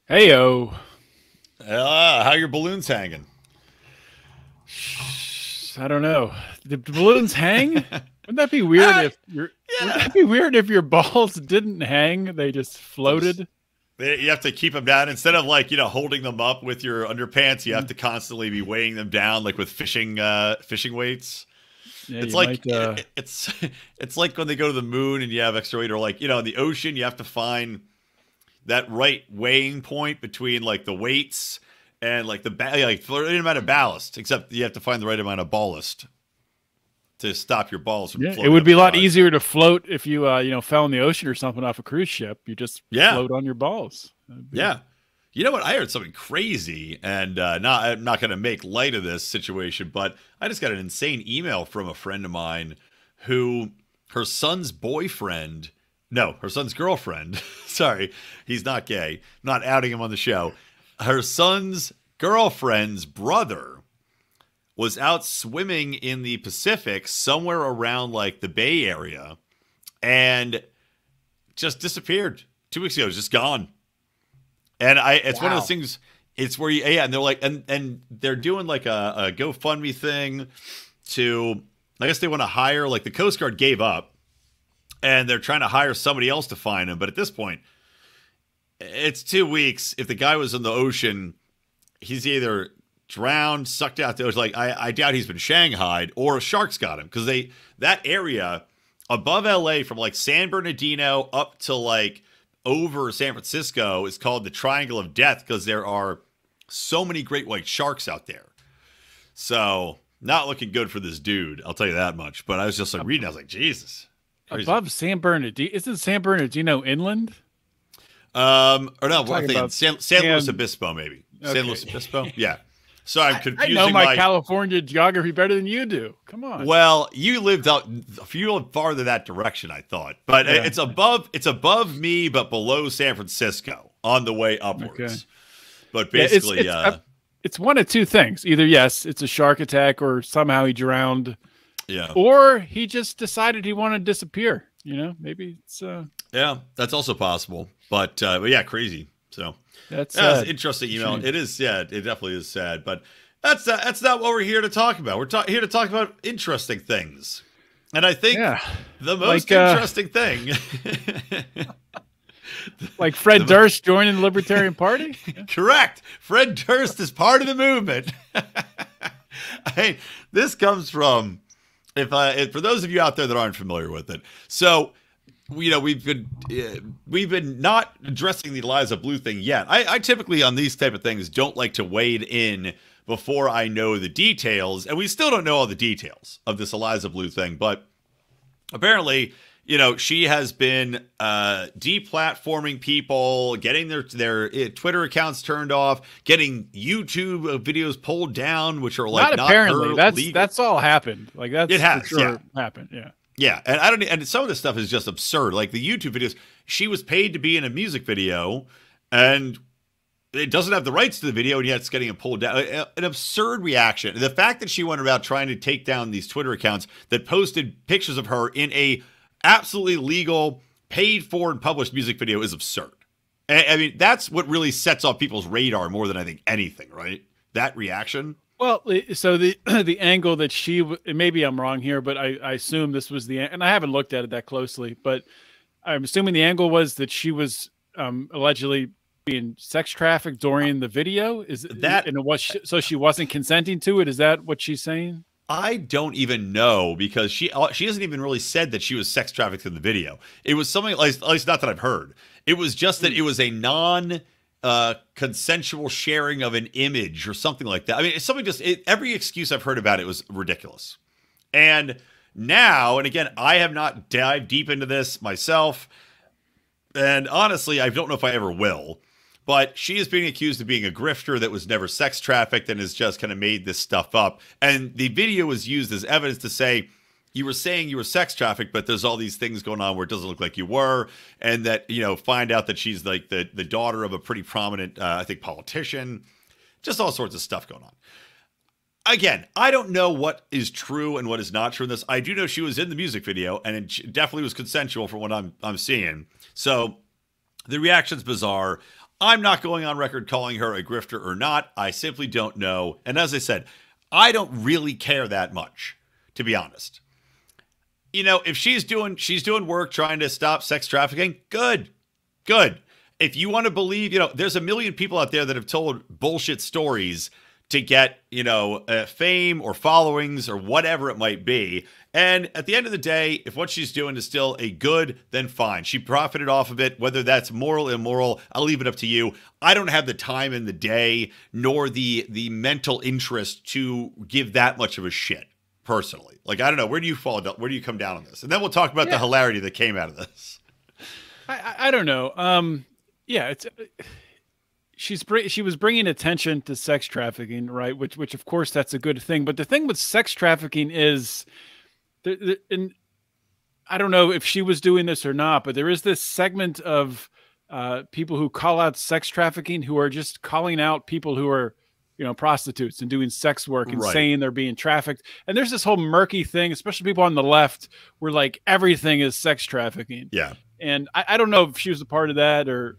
Heyo. How your balloons hanging? I don't know. The balloons hang? Wouldn't that be weird if your Wouldn't Yeah. that be weird if your balls didn't hang? They just floated. You have to keep them down instead of holding them up with your underpants. You have to constantly be weighing them down like with fishing weights. Yeah, It's you like might it's like when they go to the moon and you have extra weight, or in the ocean you have to find that right weighing point between like the weights and like the right amount of ballast. Except you have to find the right amount of ballast to stop your balls from yeah, it floating would up be a the lot side. easier to float if you fell in the ocean or something off a cruise ship. You just Yeah, float on your balls. That'd be- yeah. You know what? I heard something crazy, and I'm not going to make light of this situation, but I just got an insane email from a friend of mine who her son's boyfriend, no, her son's girlfriend. Sorry, he's not gay. Not outing him on the show. Her son's girlfriend's brother was out swimming in the Pacific somewhere around like the Bay Area and just disappeared 2 weeks ago. Just gone. And it's one of those Wow. things. It's where and they're like, and they're doing like a GoFundMe thing to, I guess they want to hire, like the Coast Guard gave up and they're trying to hire somebody else to find him. But at this point, it's 2 weeks. If the guy was in the ocean, he's either drowned, sucked out the ocean. Like I doubt he's been shanghaied or sharks got him because that area above LA from like San Bernardino up to like over San Francisco is called the Triangle of Death because there are so many great white sharks out there. So not looking good for this dude. I'll tell you that much. But I was just like reading. I was like, Jesus. Crazy. Above San Bernardino. Isn't San Bernardino inland? Or no, I'm talking thinking about San Luis Obispo, maybe. San Okay. Luis Obispo? Yeah. So I'm I confusing know my California geography better than you do. Come on. Well, you lived out a few farther that direction, I thought. But Yeah. it's above me, but below San Francisco on the way upwards. Okay. But Yeah, basically, it's one of two things. Either yes, it's a shark attack, or somehow he drowned, yeah. or he just decided he wanted to disappear. Maybe it's Yeah, that's also possible. But yeah, crazy. So that's yeah, it's an interesting email. shame. It is, yeah, it definitely is sad. But that's not what we're here to talk about. We're here to talk about interesting things. And I think Yeah, the most like interesting thing like Fred Durst joining the Libertarian Party. correct. Fred Durst is part of the movement. This comes from for those of you out there that aren't familiar with it. So, we've been not addressing the Eliza Blue thing yet. I typically on these type of things don't like to wade in before I know the details, and we still don't know all the details of this Eliza Blue thing. But apparently, she has been deplatforming people, getting their Twitter accounts turned off, getting YouTube videos pulled down, which are like Not apparently. her That's legal. that's all happened. Like that's It has, for sure yeah. happened. Yeah. Yeah, and some of this stuff is just absurd. Like the YouTube videos, she was paid to be in a music video, and it doesn't have the rights to the video, and yet it's getting it pulled down. An absurd reaction. The fact that she went about trying to take down these Twitter accounts that posted pictures of her in a absolutely legal, paid for and published music video is absurd. I mean, that's what really sets off people's radar more than I think anything, right? That reaction. Well, so the the angle that maybe I'm wrong here, but I assume this was and I haven't looked at it that closely, but I'm assuming the angle was that she was allegedly being sex trafficked during the video. Is That and it was so she wasn't consenting to it? Is that what she's saying? I don't even know because she hasn't even really said that she was sex trafficked in the video. It was something, at least not that I've heard. It was just that it was a consensual sharing of an image or something like that. I mean, it's something every excuse I've heard about it was ridiculous. And now, and again, I have not dived deep into this myself. And honestly, I don't know if I ever will. But she is being accused of being a grifter that was never sex trafficked and has just kind of made this stuff up. And the video was used as evidence to say, you were saying you were sex trafficked, but there's all these things going on where it doesn't look like you were. And that, find out that she's like the daughter of a pretty prominent, I think, politician. Just all sorts of stuff going on. Again, I don't know what is true and what is not true in this. I do know she was in the music video, and it definitely was consensual from what I'm seeing. So the reaction's bizarre. I'm not going on record calling her a grifter or not. I simply don't know. And as I said, I don't really care that much, to be honest. You know, if she's doing work trying to stop sex trafficking, good. If you want to believe, you know, there's a million people out there that have told bullshit stories to get, you know, fame or followings or whatever it might be. And at the end of the day, if what she's doing is still a good, then fine. She profited off of it, whether that's moral, immoral, I'll leave it up to you. I don't have the time in the day nor the mental interest to give that much of a shit, personally. Like, I don't know. Where do you fall? Where do you come down on this? And then we'll talk about the hilarity that came out of this. I don't know. Yeah, it's she was bringing attention to sex trafficking, right? Which of course that's a good thing. But the thing with sex trafficking is, and I don't know if she was doing this or not, but there is this segment of people who call out sex trafficking who are just calling out people who are, you know, prostitutes and doing sex work and saying they're being trafficked. And there's this whole murky thing, especially people on the left, where like everything is sex trafficking. Yeah. And I don't know if she was a part of that or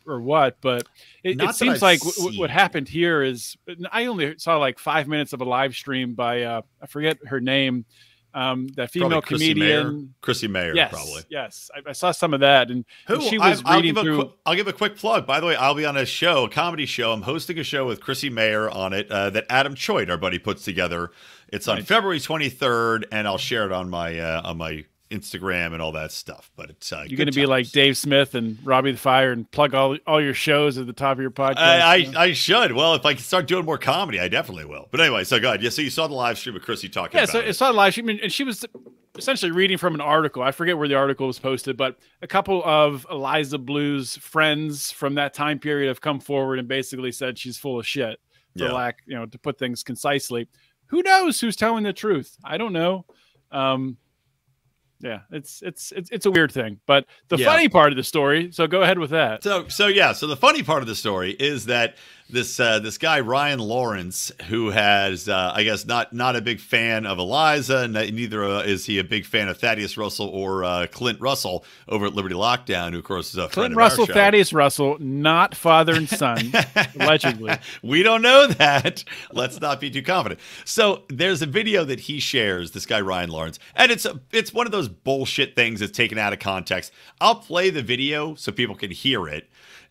what, but it seems like what happened here is, I only saw like 5 minutes of a live stream by I forget her name, that female comedian, Chrissy Mayer. Yes, probably. Yes, I saw some of that, and she was reading through. I'll give a quick plug. By the way, I'll be on a comedy show. I'm hosting a show with Chrissy Mayer on it that Adam Choid, our buddy, puts together. It's on February 23rd, and I'll share it on my Instagram and all that stuff. But it's you're going to be like Dave Smith and Robbie the Fire and plug all your shows at the top of your podcast. I should. Well, if I can start doing more comedy, I definitely will. But anyway, so go ahead. Yeah, so you saw the live stream of Chrissy talking about it. I saw the live stream, and she was essentially reading from an article. I forget where the article was posted, but a couple of Eliza Blue's friends from that time period have come forward and basically said she's full of shit, for lack, you know, to put things concisely. Who knows who's telling the truth? I don't know. Yeah, it's a weird thing, but the funny part of the story. So go ahead with that. So the funny part of the story is that this guy Ryan Lawrence, who has I guess not a big fan of Eliza, and neither is he a big fan of Thaddeus Russell or Clint Russell over at Liberty Lockdown, who of course is a friend of our show. Thaddeus Russell, not father and son, allegedly. We don't know that. Let's not be too confident. So there's a video that he shares, this guy Ryan Lawrence, and it's one of those bullshit things that's taken out of context. I'll play the video so people can hear it.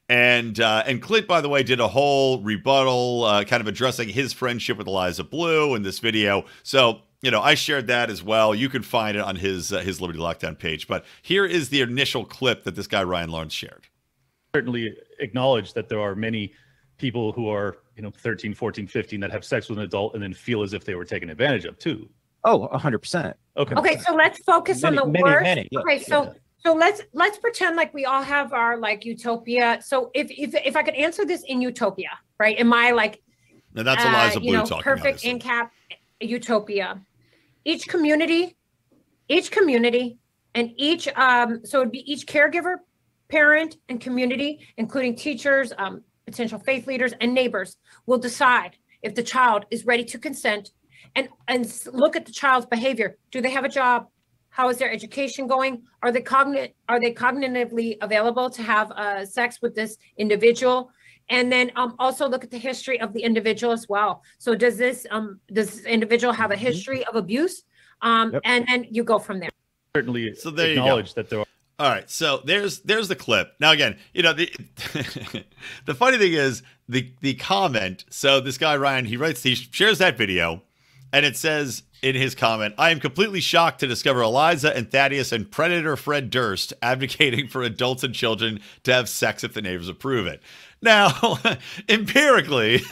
And Clint, by the way, did a whole rebuttal, kind of addressing his friendship with Eliza Blue in this video. So, you know, I shared that as well. You can find it on his Liberty Lockdown page. But here is the initial clip that this guy Ryan Lawrence shared. Certainly acknowledge that there are many people who are, you know, 13, 14, 15 that have sex with an adult and then feel as if they were taken advantage of too. Oh, 100%. Okay, so let's focus on the worst. Yeah. Okay, so let's pretend like we all have our like utopia. So if I could answer this in utopia, right? In my like, now that's Eliza Blue talking. Perfect in cap utopia. Each community, and each so it'd be each caregiver, parent, and community, including teachers, potential faith leaders, and neighbors, will decide if the child is ready to consent, and look at the child's behavior. Do they have a job? How is their education going? Are they cognitively available to have sex with this individual? And then also look at the history of the individual as well. So does this individual have a history of abuse? And then you go from there. Certainly so there acknowledge you go. that there are. All right, so there's the clip. Now again, you know, the the funny thing is the comment. So this guy Ryan, he shares that video, and it says in his comment, "I am completely shocked to discover Eliza and Thaddeus and Predator Fred Durst advocating for adults and children to have sex if the neighbors approve it." Now, empirically,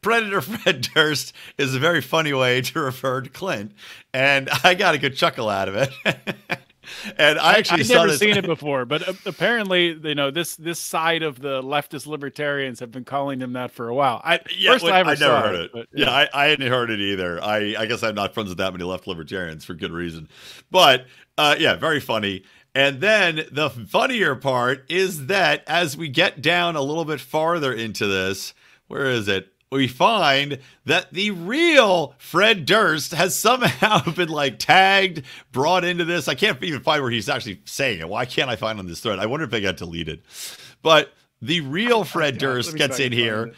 Predator Fred Durst is a very funny way to refer to Clint, and I got a good chuckle out of it. And I've never seen it before, but apparently, you know, this side of the leftist libertarians have been calling him that for a while. I never heard it. But, yeah, I hadn't heard it either. I guess I'm not friends with that many left libertarians for good reason. But yeah, very funny. And then the funnier part is that as we get down a little bit farther into this, where is it? We find that the real Fred Durst has somehow been like tagged, brought into this. I can't even find where he's actually saying it. Why can't I find on this thread? I wonder if they got deleted. But the real Fred Durst gets in here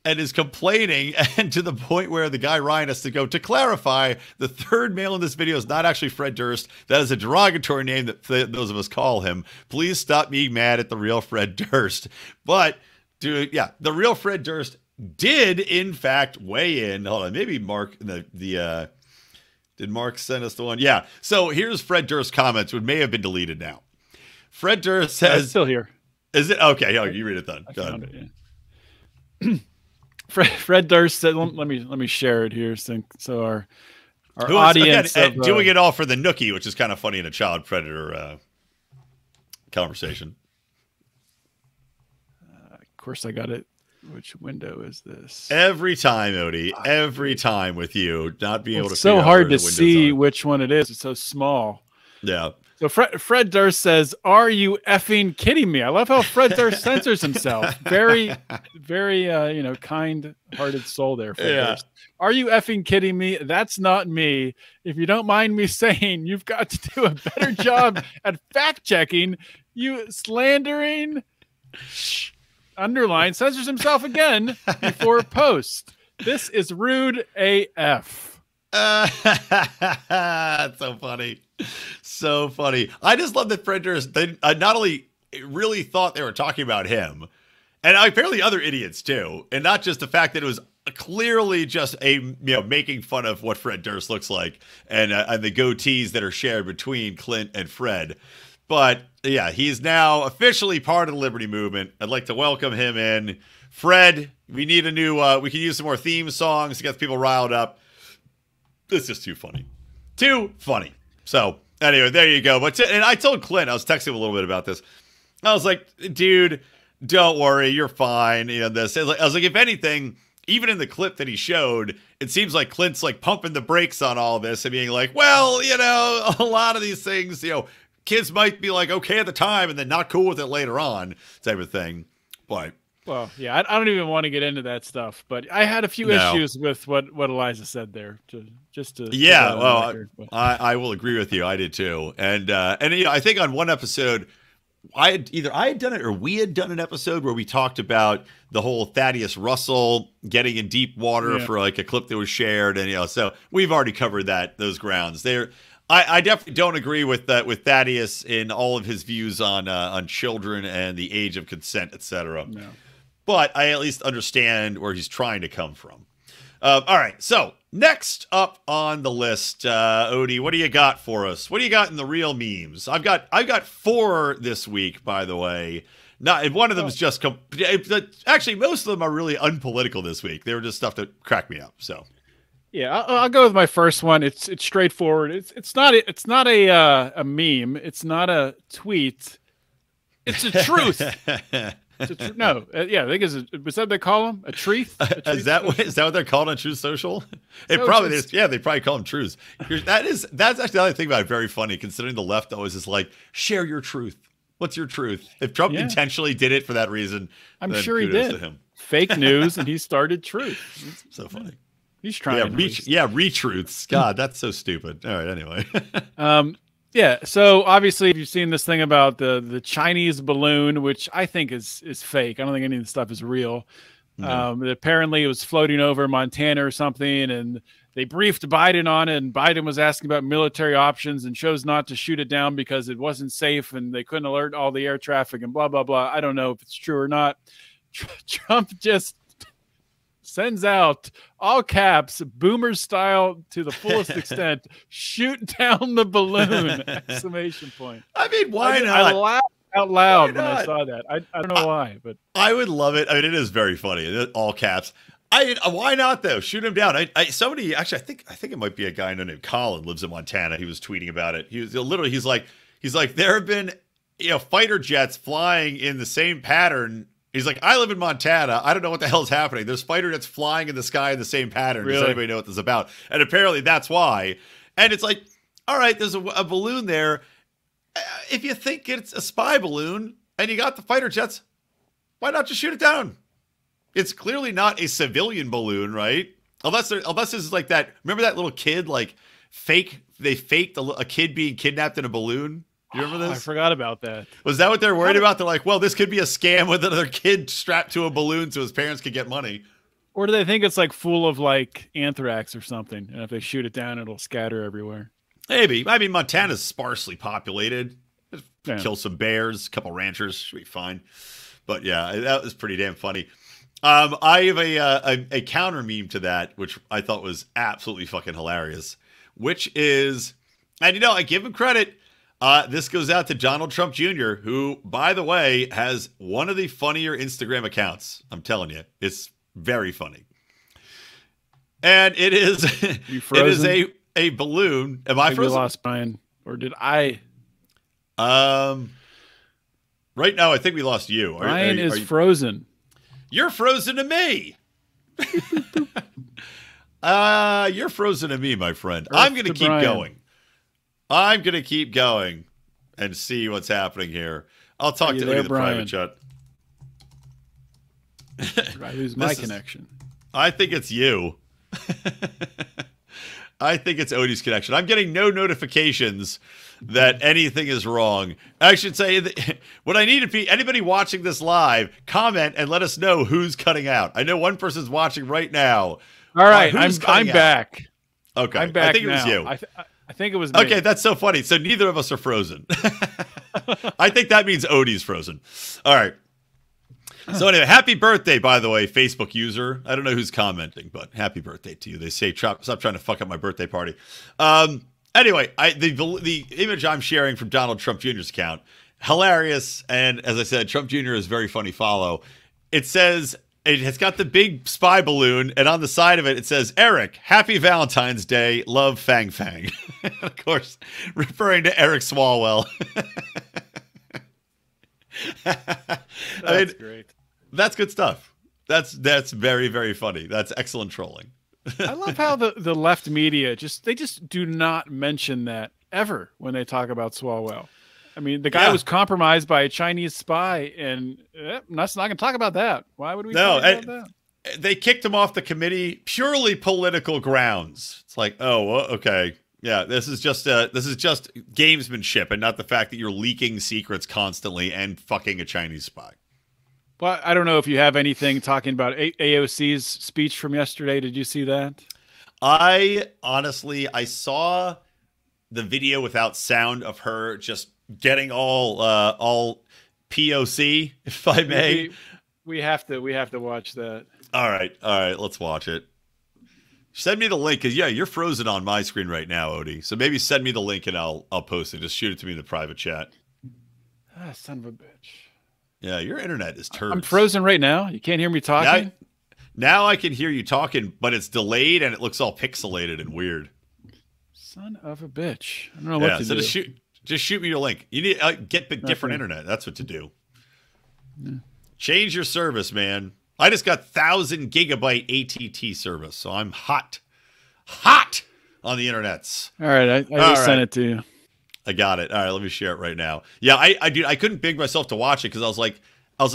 and is complaining, and to the point where the guy Ryan has to go, to clarify, the third male in this video is not actually Fred Durst. That is a derogatory name that those of us call him. Please stop being mad at the real Fred Durst. But, dude, yeah, the real Fred Durst did, in fact, weigh in. Hold on, maybe Mark, did Mark send us the one? Yeah. So here's Fred Durst's comments, which may have been deleted now. Fred Durst says... It's still here. Is it? Okay, oh, you read it then. I found it, yeah. Fred Durst said, let me share it here so our audience again, doing it all for the nookie, which is kind of funny in a child predator conversation. Of course, I got it. Which window is this? Every time, Odie. Every time with you not being able to. It's so hard to see which one it is. It's so small. Yeah. So Fred Durst says, "Are you effing kidding me?" I love how Fred Durst censors himself. Very, very, kind-hearted soul there. Fred Durst. Are you effing kidding me? That's not me. If you don't mind me saying, you've got to do a better job at fact-checking. You slandering, underline, censors himself again before post. This is rude AF. That's so funny. So funny. I just love that Fred Durst, they not only really thought they were talking about him, and apparently other idiots too, and not just the fact that it was clearly just making fun of what Fred Durst looks like and the goatees that are shared between Clint and Fred. But yeah, he's now officially part of the Liberty Movement. I'd like to welcome him in. Fred, we need a new, we can use some more theme songs to get people riled up. It's just too funny. Too funny. So anyway, there you go. But and I told Clint, I was texting him a little bit about this. I was like, dude, don't worry, you're fine. I was like, if anything, even in the clip that he showed, it seems like Clint's like pumping the brakes on all this and being like, well, a lot of these things, kids might be like okay at the time and then not cool with it later on, type of thing. But well, yeah, I don't even want to get into that stuff, but I had a few issues with what Eliza said there. Yeah, well, I will agree with you. I did too, and I think on one episode, I had done it or we had done an episode where we talked about the whole Thaddeus Russell getting in deep water for like a clip that was shared, and so we've already covered those grounds there. I definitely don't agree with Thaddeus in all of his views on children and the age of consent, etc. No. But I at least understand where he's trying to come from. All right, so next up on the list, Odie, what do you got for us? What do you got in the real memes? I've got 4 this week, by the way. One of them is just actually most of them are really unpolitical this week. They were just stuff that cracked me up. So. Yeah, I'll go with my first one. It's straightforward. It's not a meme. It's not a tweet. It's a truth. No, I think was that what they call them? A truth? Is that what they're called on Truth Social? They probably call them truths. That's actually the other thing about it. Very funny, considering the left always is like, share your truth. What's your truth? If Trump intentionally did it for that reason, I'm sure he did. Fake news, and he started truth. So funny. He's trying. Retruths. God, that's so stupid. All right, anyway. Yeah, so obviously if you've seen this thing about the Chinese balloon, which I think is fake. I don't think any of the stuff is real. No. Apparently it was floating over Montana or something, and they briefed Biden on it, and Biden was asking about military options and chose not to shoot it down because it wasn't safe and they couldn't alert all the air traffic and blah, blah, blah. I don't know if it's true or not. Trump just sends out all caps, boomer style to the fullest extent, shoot down the balloon, exclamation point. I mean, why not? I laughed out loud when I saw that. I don't know why, but I would love it. I mean, it is very funny. All caps. Why not though? Shoot him down. Somebody actually, I think it might be a guy named Colin, lives in Montana. He was tweeting about it. He was literally, he's like, there have been, fighter jets flying in the same pattern. He's like, I live in Montana. I don't know what the hell is happening. There's fighter jets flying in the sky in the same pattern. Really? Does anybody know what this is about? And apparently that's why. And it's like, all right, there's a balloon there. If you think it's a spy balloon and you got the fighter jets, why not just shoot it down? It's clearly not a civilian balloon, right? Unless this is like that. Remember that little kid, like they faked a kid being kidnapped in a balloon? You remember this? I forgot about that. Was that what they're worried about? They're like, well, this could be a scam with another kid strapped to a balloon so his parents could get money. Or do they think it's like full of like anthrax or something? And if they shoot it down, it'll scatter everywhere. Maybe. I mean, Montana's sparsely populated. Yeah. Kill some bears, a couple ranchers, should be fine. But yeah, that was pretty damn funny. I have a counter meme to that, which I thought was absolutely fucking hilarious, which is, and I give him credit. This goes out to Donald Trump Jr., who, by the way, has one of the funnier Instagram accounts. I'm telling you, it's very funny. And it is, a balloon. Am I frozen? We lost Brian, or did I? Right now, I think we lost you. Brian is frozen. You're frozen to me. You're frozen to me, my friend. I'm going to keep going. I'm going to keep going and see what's happening here. I'll talk to the private chat. I lose my connection. I think it's you. I think it's Odie's connection. I'm getting no notifications that anything is wrong. I should say that what I need to be, anybody watching this live, comment and let us know who's cutting out. I know one person's watching right now. All right, I'm back. Okay, I'm back. I think now. it was you. I think it was me. Okay, that's so funny. So neither of us are frozen. I think that means Odie's frozen. All right. So anyway, happy birthday, by the way, Facebook user. I don't know who's commenting, but happy birthday to you. They say, stop trying to fuck up my birthday party. Anyway, the image I'm sharing from Donald Trump Jr.'s account, hilarious. And as I said, Trump Jr. is very funny follow. It says, it has got the big spy balloon, and on the side of it, it says, Eric, happy Valentine's Day, love Fang Fang. Of course, referring to Eric Swalwell. That's great. That's good stuff. That's very, very funny. That's excellent trolling. I love how the left media they just do not mention that ever when they talk about Swalwell. I mean, the guy was compromised by a Chinese spy, and not going to talk about that. Why would we talk about that? They kicked him off the committee purely political grounds. It's like, oh, okay. Yeah, this is just gamesmanship and not the fact that you're leaking secrets constantly and fucking a Chinese spy. Well, I don't know if you have anything talking about AOC's speech from yesterday. Did you see that? I saw the video without sound of her just getting all POC, if I may. We have to watch that. All right, let's watch it. Send me the link, because you're frozen on my screen right now, Odie. So maybe send me the link and I'll post it. Just shoot it to me in the private chat. Ah, son of a bitch. Yeah, your internet is turds. I'm frozen right now. You can't hear me talking? Now I can hear you talking, but it's delayed and it looks all pixelated and weird. Son of a bitch. I don't know what to do. Just shoot me your link. You need get different internet. That's what to do. Yeah. Change your service, man. I just got 1,000 gigabyte ATT service, so I'm hot on the internets. All right, I just sent it to you. I got it. All right, let me share it right now. Yeah, I couldn't bring myself to watch it because I was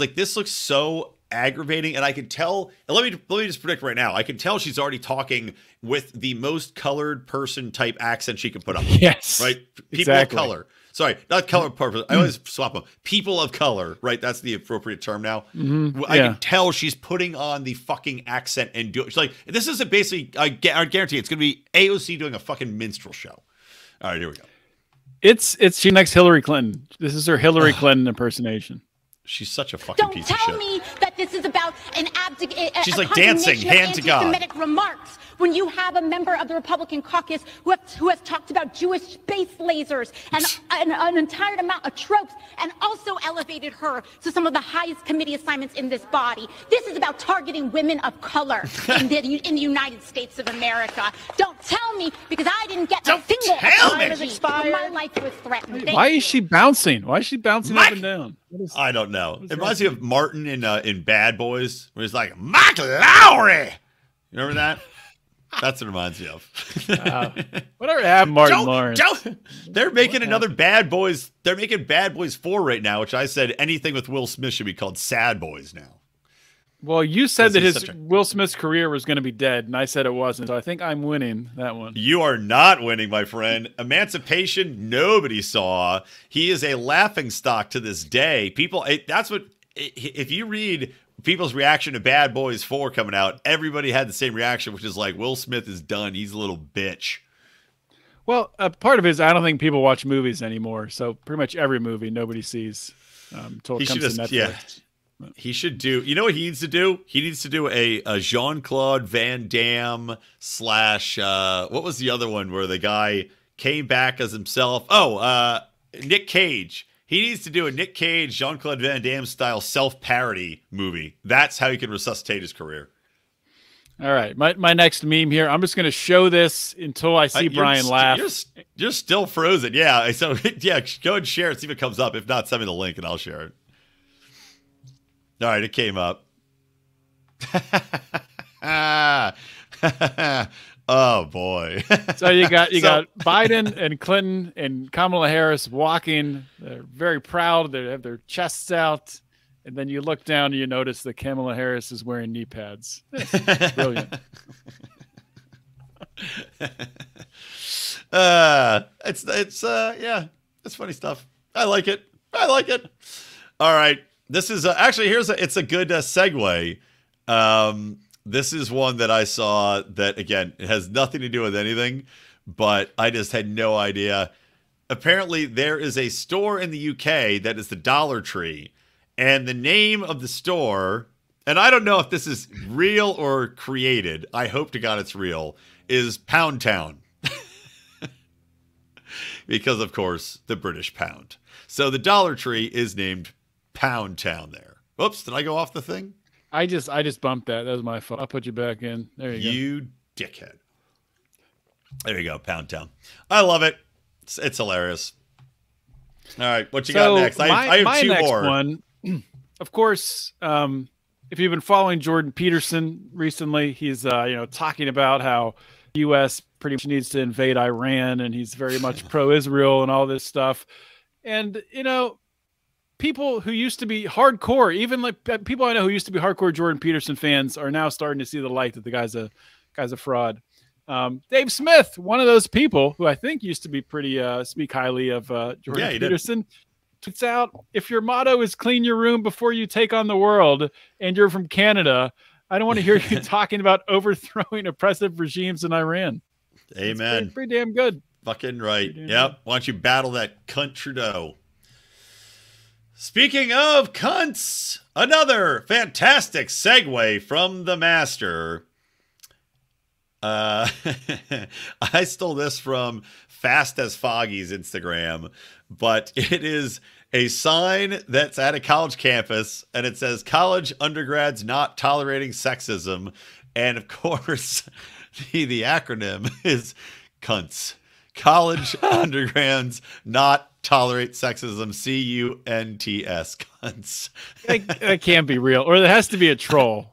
like, this looks so aggravating, and I could tell. And let me just predict right now. I can tell she's already talking with the most colored person type accent she can put on. Yes, right. People of color. Sorry, not color purpose. I always swap them. People of color, right? That's the appropriate term now. Mm-hmm. I can tell she's putting on the fucking accent and she's like, this is basically, I guarantee it's going to be AOC doing a fucking minstrel show. All right, here we go. She next Hillary Clinton. This is her Hillary Clinton impersonation. She's such a fucking piece of shit. Don't tell me that this is about an She's like dancing, hand to God. Anti-Semitic remarks when you have a member of the Republican caucus who has talked about Jewish space lasers and an entire amount of tropes, and also elevated her to some of the highest committee assignments in this body. This is about targeting women of color in the United States of America. Don't tell me, because I didn't get a single apology when my life was threatened. Why is she bouncing? Why is she bouncing up and down? I don't know. It reminds me of Martin in Bad Boys, where he's like, Mike Lowry. You remember that? That's what it reminds me of. Whatever happened, Martin Lawrence? They're making another Bad Boys. They're making Bad Boys 4 right now, which I said anything with Will Smith should be called Sad Boys now. Well, you said that Because his Will Smith's career was going to be dead, and I said it wasn't. So I think I'm winning that one. You are not winning, my friend. Emancipation, nobody saw. He is a laughingstock to this day. People, that's what, if you read people's reaction to Bad Boys 4 coming out, everybody had the same reaction, which is like, Will Smith is done. He's a little bitch. Well, part of it is I don't think people watch movies anymore. So pretty much every movie nobody sees until it comes to Netflix. Yeah. He should do, you know what he needs to do? He needs to do a Jean-Claude Van Damme / what was the other one where the guy came back as himself? Oh, Nick Cage. He needs to do a Nick Cage, Jean-Claude Van Damme style self-parody movie. That's how he can resuscitate his career. All right. My next meme here. I'm just going to show this until I see Brian laugh. You're still frozen. Yeah. So, yeah, go and share it. See if it comes up. If not, send me the link and I'll share it. All right, it came up. Oh boy! So you got Biden and Clinton and Kamala Harris walking. They're very proud. They have their chests out, and then you look down and you notice that Kamala Harris is wearing knee pads. It's brilliant. Yeah, it's funny stuff. I like it. All right. This is actually it's a good segue. This is one that I saw that, again, it has nothing to do with anything, but I just had no idea. Apparently, there is a store in the UK that is the Dollar Tree, and the name of the store, and I don't know if this is real or created, I hope to God it's real, is Poundtown. Because, of course, the British pound. So the Dollar Tree is named Poundtown there. Whoops, did I go off the thing? I just bumped that. That was my fault. I'll put you back in. There you go. You dickhead. There you go, Poundtown. I love it. It's hilarious. All right, what you got next? I have two next more. One, of course, if you've been following Jordan Peterson recently, he's talking about how the U.S. pretty much needs to invade Iran, and he's very much pro-Israel and all this stuff. And people who used to be hardcore, even like people I know who used to be hardcore Jordan Peterson fans, are now starting to see the light that the guy's a fraud. Dave Smith, one of those people who I think used to be pretty speak highly of Jordan Peterson, tweets out, if your motto is clean your room before you take on the world and you're from Canada, I don't want to hear you talking about overthrowing oppressive regimes in Iran. Amen. It's pretty damn good. Fucking right. Yep. Why don't you battle that cunt Trudeau? Speaking of cunts, another fantastic segue from the master. I stole this from Fast as Foggy's Instagram, but it is a sign that's at a college campus, and it says, college undergrads not tolerating sexism. And of course, the acronym is cunts. College undergrads not tolerate sexism. CUNTS. Cunts. That can't be real. Or there has to be a troll.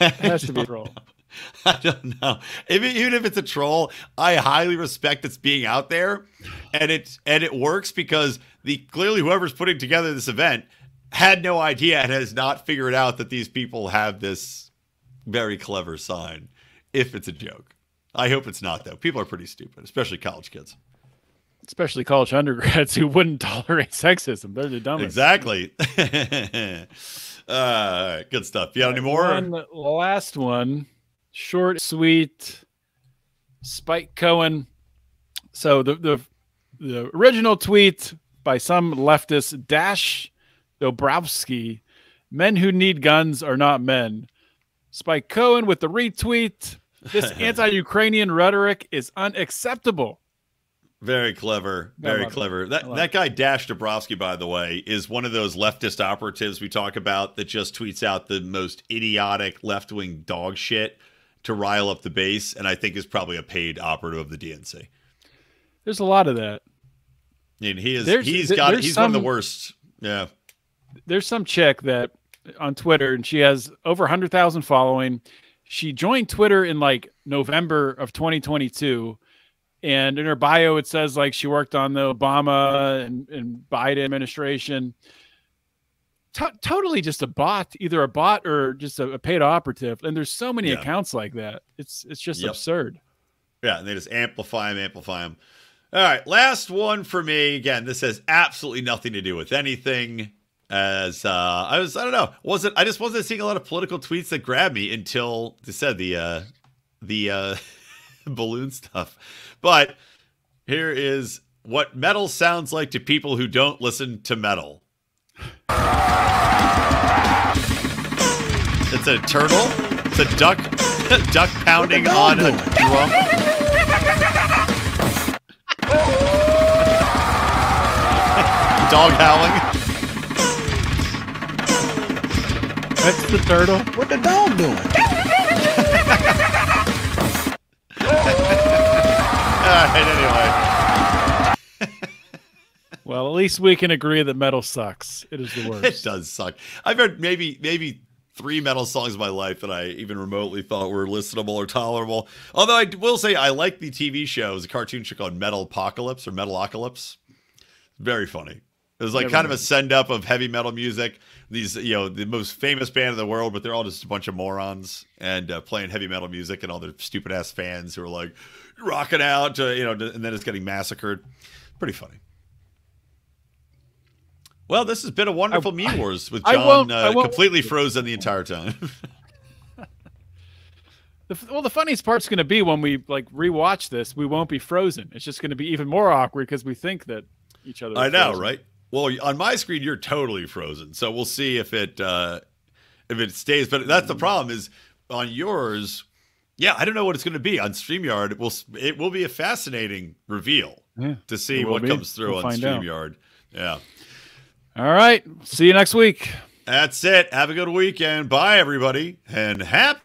It has to be a troll. I don't know. Even if it's a troll, I highly respect it's being out there, and it works because clearly whoever's putting together this event had no idea and has not figured out that these people have this very clever sign. If it's a joke, I hope it's not though. People are pretty stupid, especially college kids, especially college undergrads who wouldn't tolerate sexism. They're the dumbest. Exactly. Good stuff. You got any more? One last one. Short, sweet. Spike Cohen. So the original tweet by some leftist, Dash Dobrowski, men who need guns are not men. Spike Cohen with the retweet. This anti-Ukrainian rhetoric is unacceptable. Very clever. Very clever. That guy, Dash Dobrowski, by the way, is one of those leftist operatives we talk about that just tweets out the most idiotic left-wing dog shit to rile up the base, and I think is probably a paid operative of the DNC. There's a lot of that. I mean, he's one of the worst. Yeah. There's some chick that on Twitter, and she has over 100,000 following. She joined Twitter in like November of 2022. And in her bio, it says like she worked on the Obama and Biden administration. totally just a bot, either a bot or just a paid operative. And there's so many Yeah. accounts like that. It's just Yep. absurd. Yeah, and they just amplify them. All right, last one for me. Again, this has absolutely nothing to do with anything. As I don't know, I just wasn't seeing a lot of political tweets that grabbed me until they said the balloon stuff. But here is what metal sounds like to people who don't listen to metal. It's a turtle. It's a duck. Duck pounding on a drum. Dog howling. That's the turtle. What the dog doing? All right, anyway. Well, at least we can agree that metal sucks. It is the worst. It does suck. I've heard maybe 3 metal songs in my life that I even remotely thought were listenable or tolerable. Although I will say I like the TV show. It was a cartoon show called Metal Apocalypse or Metalocalypse. Very funny. It was like kind of a send up of heavy metal music. These, the most famous band in the world, but they're all just a bunch of morons and playing heavy metal music, and all their stupid ass fans who are like rocking out, and then it's getting massacred. Pretty funny. Well, this has been a wonderful Meme Wars with John completely frozen the entire time. The funniest part's going to be when we rewatch this, we won't be frozen. It's just going to be even more awkward because we think that each other. I know, frozen. Right? Well, on my screen, you're totally frozen. So we'll see if it stays. But that's the problem is on yours. Yeah, I don't know what it's going to be on StreamYard. It will be a fascinating reveal to see what comes through on StreamYard. Yeah. All right. See you next week. That's it. Have a good weekend. Bye, everybody. And happy